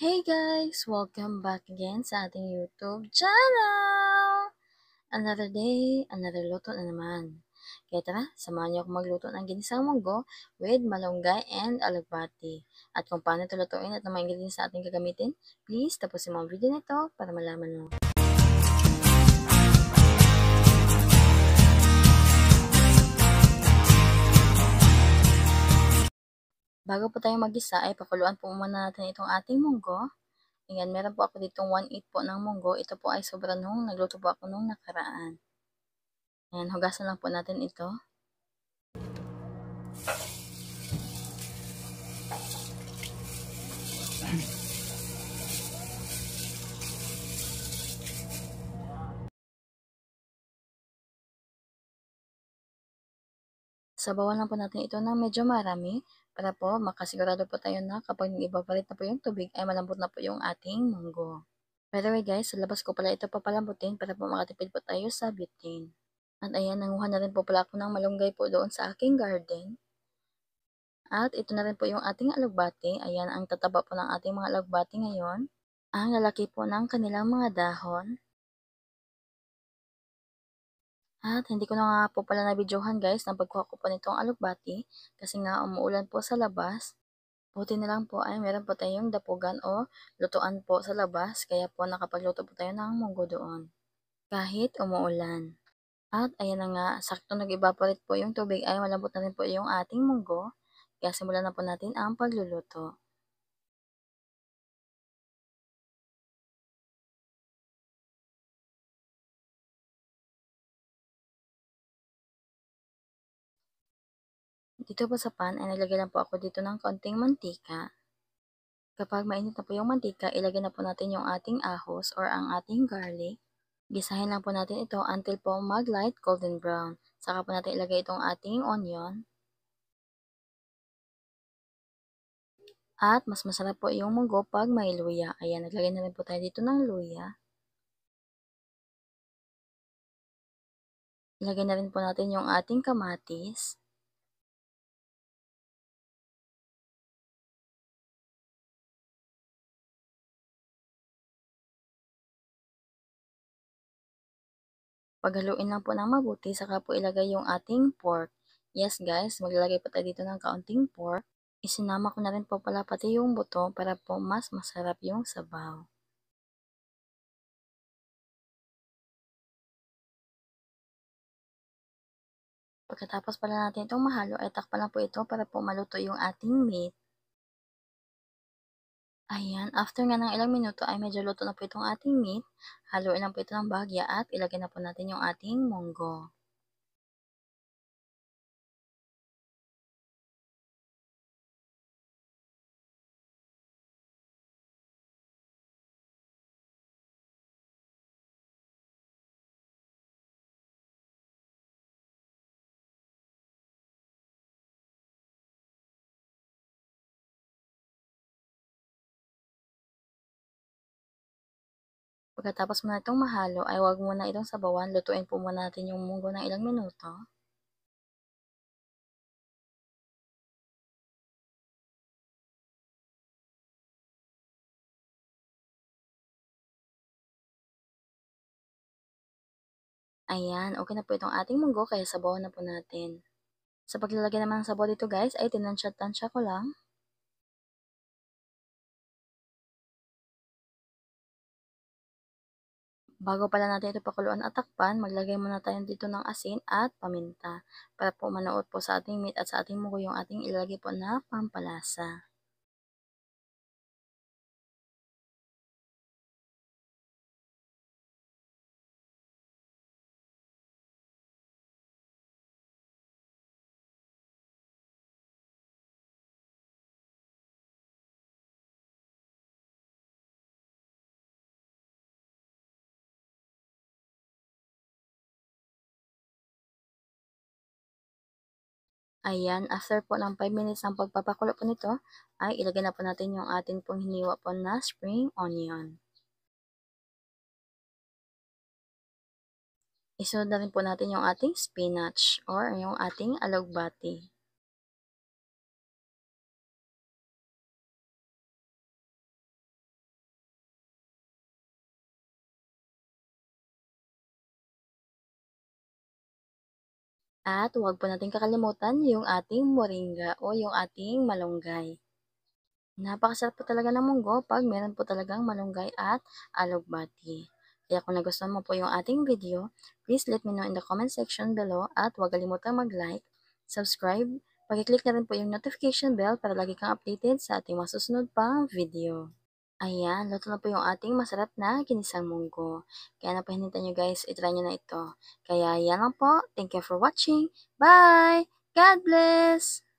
Hey guys! Welcome back again sa ating YouTube channel! Another day, another luto na naman. Kaya tara, samahan niyo ako magluto ng ginisang munggo with malunggay and alugbati. At kung paano ito lutuin at ng mga ingredients na ating gagamitin, please tapusin mo ang video nito para malaman mo. Bago po tayo mag-isa ay pakuluan po muna natin itong ating munggo. Ayan, meron po ako ditong 1/8 po ng munggo. Ito po ay sobra nung nagluto po ako nung nakaraan. Ayan, hugasan lang po natin ito. Sabawan lang po natin ito ng medyo marami para po makasigurado po tayo na kapag nag-evaporate na po yung tubig ay malambot na po yung ating munggo. By the way guys, sa labas ko pala ito papalambutin para po makatipid po tayo sa butane. At ayan, nanguha na rin po pala ako ng malunggay po doon sa aking garden. At ito na rin po yung ating alugbati. Ayan, ang tataba po ng ating mga alugbati ngayon. Ang lalaki po ng kanilang mga dahon. At hindi ko na nga po pala na-videohan guys ng pagkuha ko po nitong alugbati kasi nga umuulan po sa labas. Buti na lang po ay meron po tayong dapugan o lutuan po sa labas kaya po nakapagluto po tayo ng munggo doon. Kahit umuulan. At ayan na nga, sakto nag-evaporate po yung tubig ay malambot na rin po yung ating munggo. Kaya simulan na po natin ang pagluluto. Dito po sa pan ay naglagay lang po ako dito ng konting mantika. Kapag mainit na po yung mantika, ilagay na po natin yung ating ahos or ang ating garlic. Gisahin lang po natin ito until po mag-light golden brown. Saka po natin ilagay itong ating onion. At mas masarap po yung munggo pag may luya. Ayan, naglagay na rin po tayo dito ng luya. Ilagay na rin po natin yung ating kamatis. Paghaluin lang po ng mabuti, saka po ilagay yung ating pork. Yes guys, maglalagay po tayo dito ng kaunting pork. Isinama ko na rin po pala pati yung buto para po mas masarap yung sabaw. Pagkatapos pala natin itong mahalo, ay takpan lang po ito para po maluto yung ating meat. Ayan, after nga ng ilang minuto ay medyo luto na po itong ating meat. Haluin lang po ito ng bahagya at ilagay na po natin yung ating munggo. Pagkatapos mo na itong mahalo, ay huwag muna itong sabawan. Lutuin po muna natin yung munggo ng ilang minuto. Ayan, okay na po itong ating munggo, kaya sabawan na po natin. Sa paglalagay naman ng sabaw dito guys, ay tinansya-tansya ko lang. Bago pala natin ito pakuluan at takpan, maglagay muna tayo dito ng asin at paminta para po manuot po sa ating meat at sa ating munggo yung ating ilalagay po na pampalasa. Ayan, after po ng 5 minutes ng pagpapakulo po nito, ay ilagay na po natin yung ating pong hiniwa po na spring onion. Isunod na rin po natin yung ating spinach or yung ating alugbati. At huwag po natin kakalimutan yung ating moringa o yung ating malunggay. Napakasarap po talaga ng munggo 'pag meron po talagang malunggay at alugbati. Kaya kung nagustuhan mo po yung ating video, please let me know in the comment section below at huwag kalimutang mag-like, subscribe, paki-click na rin po yung notification bell para lagi kang updated sa ating mga susunod pang video. Ayan, luto na po yung ating masarap na ginisang munggo. Kaya na po hinintay nyo guys, i-try nyo na ito. Kaya yan lang po. Thank you for watching. Bye! God bless!